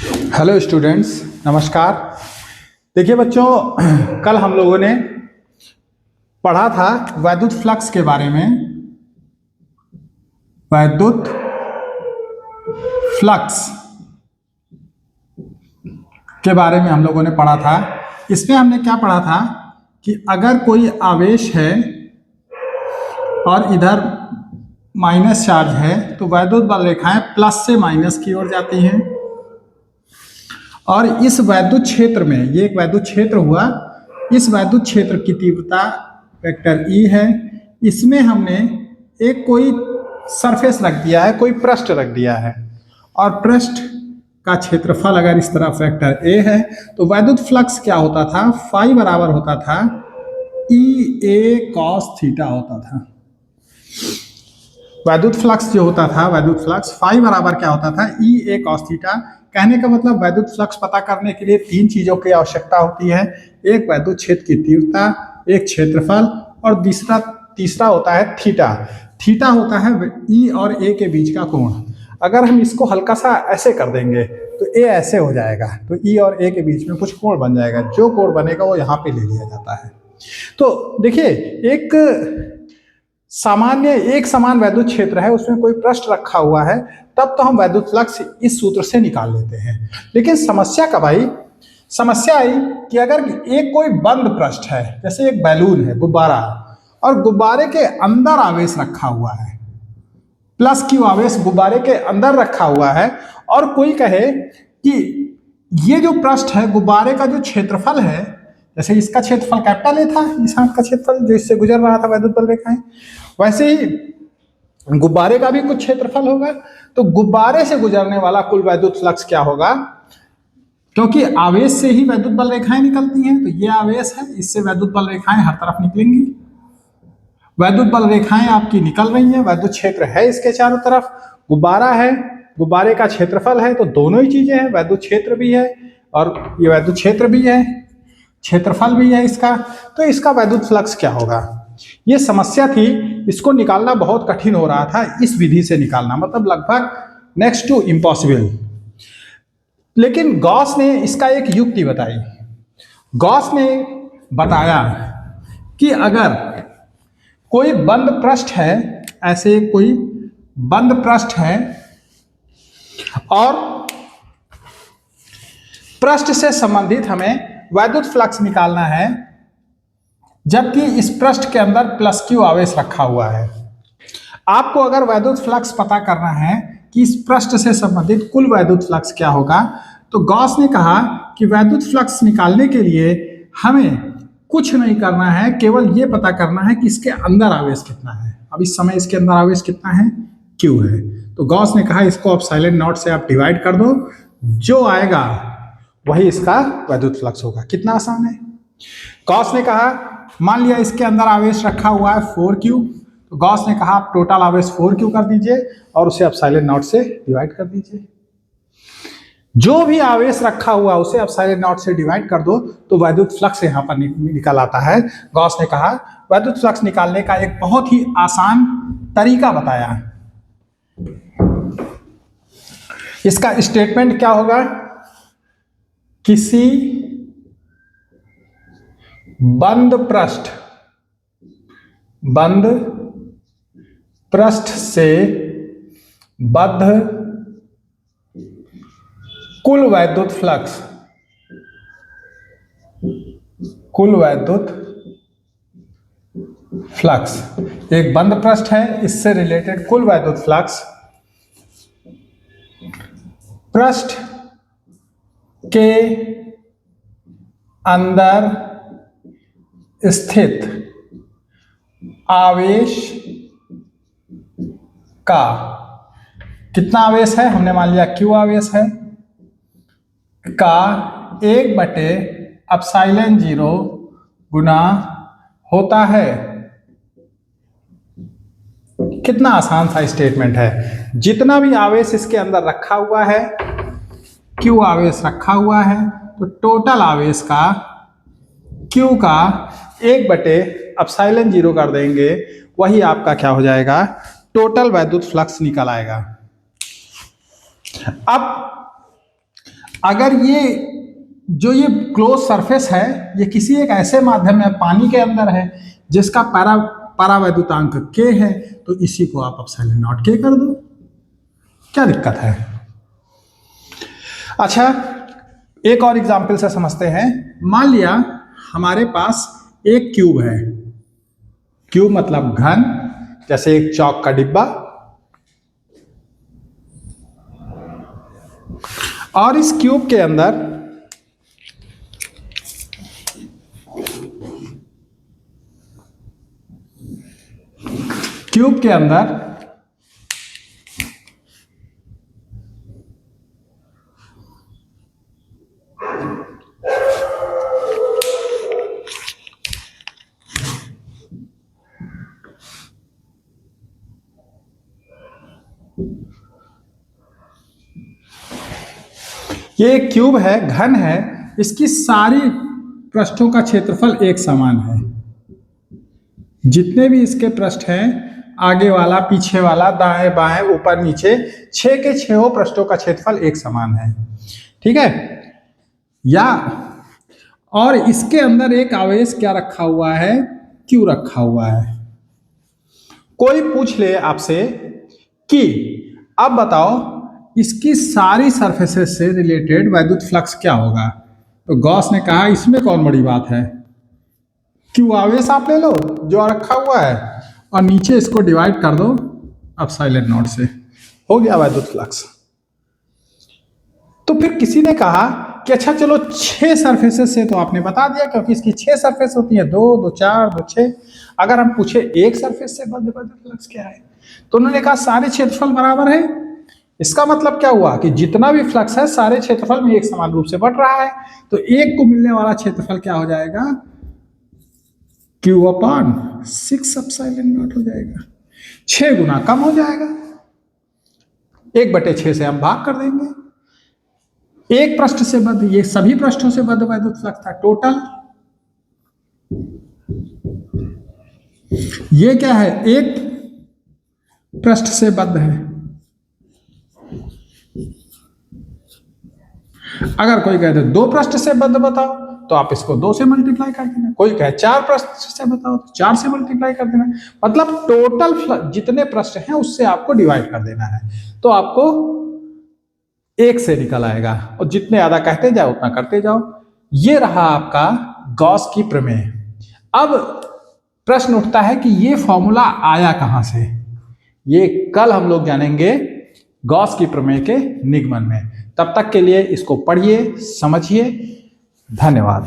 Hello students, नमस्कार। देखिए बच्चों, कल हम लोगों ने पढ़ा था वैद्युत फ्लक्स के बारे में। वैद्युत फ्लक्स के बारे में हम लोगों ने पढ़ा था। इसमें हमने क्या पढ़ा था कि अगर कोई आवेश है और इधर माइनस चार्ज है तो वैद्युत बल रेखाएं प्लस से माइनस की ओर जाती हैं। और इस वैद्युत क्षेत्र में, ये एक वैद्युत क्षेत्र हुआ, इस वैद्युत क्षेत्र की तीव्रता वेक्टर ई है। इसमें हमने एक कोई सरफेस रख दिया है, कोई पृष्ठ रख दिया है, और पृष्ठ का क्षेत्रफल अगर इस तरफ वेक्टर ए है तो वैद्युत फ्लक्स क्या होता था, फाई बराबर होता था ई ए कॉस थीटा होता था। वैद्युत फ्लक्स जो होता था, वैद्युत फ्लक्स फाई बराबर क्या होता था, ई ए कॉस थीटा। कहने का मतलब वैद्युत फ्लक्स पता करने के लिए तीन चीजों की आवश्यकता होती है। एक वैद्युत क्षेत्र की तीव्रता, एक क्षेत्रफल, और तीसरा होता है थीटा। थीटा होता है ई और ए के बीच का कोण। अगर हम इसको हल्का सा ऐसे कर देंगे तो ए ऐसे हो जाएगा, तो ई और ए के बीच में कुछ कोण बन जाएगा। जो कोण बनेगा वो यहाँ पे ले लिया जाता है। तो देखिए, एक समान वैद्युत क्षेत्र है, उसमें कोई पृष्ठ रखा हुआ है, तब तो हम वैद्युत फ्लक्स इस सूत्र से निकाल लेते हैं। लेकिन समस्या कब आई? समस्या आई कि अगर एक कोई बंद पृष्ठ है, जैसे एक बैलून है, गुब्बारा, और गुब्बारे के अंदर आवेश रखा हुआ है, प्लस क्यू आवेश गुब्बारे के अंदर रखा हुआ है, और कोई कहे कि ये जो पृष्ठ है, गुब्बारे का जो क्षेत्रफल है, जैसे इसका क्षेत्रफल कैपिटल ए था, इस हाथ का क्षेत्रफल जो इससे गुजर रहा था वैद्युत बल रेखाएं, वैसे ही गुब्बारे का भी कुछ क्षेत्रफल होगा। तो गुब्बारे से गुजरने वाला कुल वैद्युत फ्लक्स क्या होगा? क्योंकि आवेश से ही वैद्युत बल रेखाएं निकलती हैं, तो ये आवेश है, इससे वैद्युत बल रेखाएं हर तरफ निकलेंगी। वैद्युत बल रेखाएं आपकी निकल रही हैं, वैद्युत क्षेत्र है इसके चारों तरफ, गुब्बारा है, गुब्बारे का क्षेत्रफल है, तो दोनों ही चीजें हैं, वैद्युत क्षेत्र भी है और ये वैद्युत क्षेत्र भी है, क्षेत्रफल भी है इसका। तो इसका वैद्युत फ्लक्स क्या होगा? ये समस्या थी, इसको निकालना बहुत कठिन हो रहा था, इस विधि से निकालना, मतलब लगभग नेक्स्ट टू इम्पॉसिबल। लेकिन गॉस ने इसका एक युक्ति बताई। गॉस ने बताया कि अगर कोई बंद पृष्ठ है, ऐसे कोई बंद पृष्ठ है, और पृष्ठ से संबंधित हमें वैद्युत फ्लक्स निकालना है, जबकि इस पृष्ठ के अंदर प्लस क्यू आवेश रखा हुआ है। आपको अगर वैद्युत फ्लक्स पता करना है कि इस पृष्ठ से संबंधित कुल वैद्युत फ्लक्स क्या होगा, तो गॉस ने कहा कि वैद्युत फ्लक्स निकालने के लिए हमें कुछ नहीं करना है, केवल ये पता करना है कि इसके अंदर आवेश कितना है। अब इस समय इसके अंदर आवेश कितना है? क्यू है। तो गॉस ने कहा इसको आप साइलेंट नॉट से आप डिवाइड कर दो, जो आएगा वही इसका वैद्युत फ्लक्स होगा। कितना आसान है। गॉस ने कहा मान लिया इसके अंदर आवेश रखा हुआ है 4Q, तो गॉस ने कहा आप टोटल आवेश 4Q कर दीजिए और उसे आप साइलेंट नॉट से डिवाइड कर दीजिए। जो भी आवेश रखा हुआ उसे आप साइलेंट नॉट से डिवाइड कर दो तो वैद्युत फ्लक्स यहां पर निकल आता है। गॉस ने कहा वैद्युत फ्लक्स निकालने का एक बहुत ही आसान तरीका बताया। इसका स्टेटमेंट क्या होगा? किसी बंद पृष्ठ से बद्ध कुल वैद्युत फ्लक्स, एक बंद पृष्ठ है, इससे रिलेटेड कुल वैद्युत फ्लक्स पृष्ठ के अंदर स्थित आवेश का, कितना आवेश है? हमने मान लिया Q आवेश है, का 1/ε0 गुना होता है। कितना आसान सा स्टेटमेंट है। जितना भी आवेश इसके अंदर रखा हुआ है, Q आवेश रखा हुआ है, तो टोटल आवेश का Q का 1/ε0 कर देंगे, वही आपका क्या हो जाएगा? टोटल वैद्युत फ्लक्स निकल आएगा। अब अगर ये जो ये क्लोज सरफेस है ये किसी एक ऐसे माध्यम में पानी के अंदर है जिसका परावैद्युतांक k है, तो इसी को आप एप्सिलॉन नॉट k कर दो, क्या दिक्कत है। अच्छा, एक और एग्जाम्पल से समझते हैं। मान लिया हमारे पास एक क्यूब है, क्यूब मतलब घन, जैसे एक चौक का डिब्बा, और इस क्यूब के अंदर ये एक क्यूब है, घन है, इसकी सारी पृष्ठों का क्षेत्रफल एक समान है। जितने भी इसके पृष्ठ हैं, आगे वाला, पीछे वाला, दाएं बाएं, ऊपर नीचे, 6 के 6 पृष्ठों का क्षेत्रफल एक समान है, ठीक है। या और इसके अंदर एक आवेश क्या रखा हुआ है, क्यू रखा हुआ है। कोई पूछ ले आपसे कि अब बताओ इसकी सारी सरफेसेस से रिलेटेड वैद्युत फ्लक्स क्या होगा, तो गॉस ने कहा इसमें कौन बड़ी बात है, क्यू आवेश आप ले लो जो रखा हुआ है और नीचे इसको डिवाइड कर दो एप्सिलॉन नॉट से, हो गया वैद्युत फ्लक्स। तो फिर किसी ने कहा कि अच्छा चलो 6 सरफेसेस से तो आपने बता दिया, क्योंकि इसकी 6 सरफेस होती है, 2 2 4 2 6। अगर हम पूछे एक सरफेस से बद्ध फ्लक्स क्या है, तो उन्होंने कहा सारे क्षेत्रफल बराबर है। इसका मतलब क्या हुआ कि जितना भी फ्लक्स है सारे क्षेत्रफल में एक समान रूप से बढ़ रहा है, तो एक को मिलने वाला क्षेत्रफल क्या हो जाएगा, Q/6 एप्सिलॉन नॉट हो जाएगा, 6 गुना कम हो जाएगा। 1/6 से हम भाग कर देंगे। एक पृष्ठ से बद्ध, ये सभी पृष्ठों से बद्ध वैद्युत फ्लक्स था टोटल। ये क्या है, एक पृष्ठ से बद्ध है। अगर कोई कहे 2 पृष्ठ से बद्ध बताओ, तो आप इसको 2 से मल्टीप्लाई कर देना। कोई कहे 4 पृष्ठ से बताओ, तो 4 से मल्टीप्लाई कर देना। मतलब टोटल जितने पृष्ठ हैं उससे आपको डिवाइड कर देना है, तो आपको 1 से निकल आएगा। और जितने ज्यादा कहते जाओ उतना करते जाओ। ये रहा आपका गॉस की प्रमेय। अब प्रश्न उठता है कि ये फॉर्मूला आया कहां से। ये कल हम लोग जानेंगे गॉस की प्रमेय के निगमन में। तब तक के लिए इसको पढ़िए, समझिए। धन्यवाद।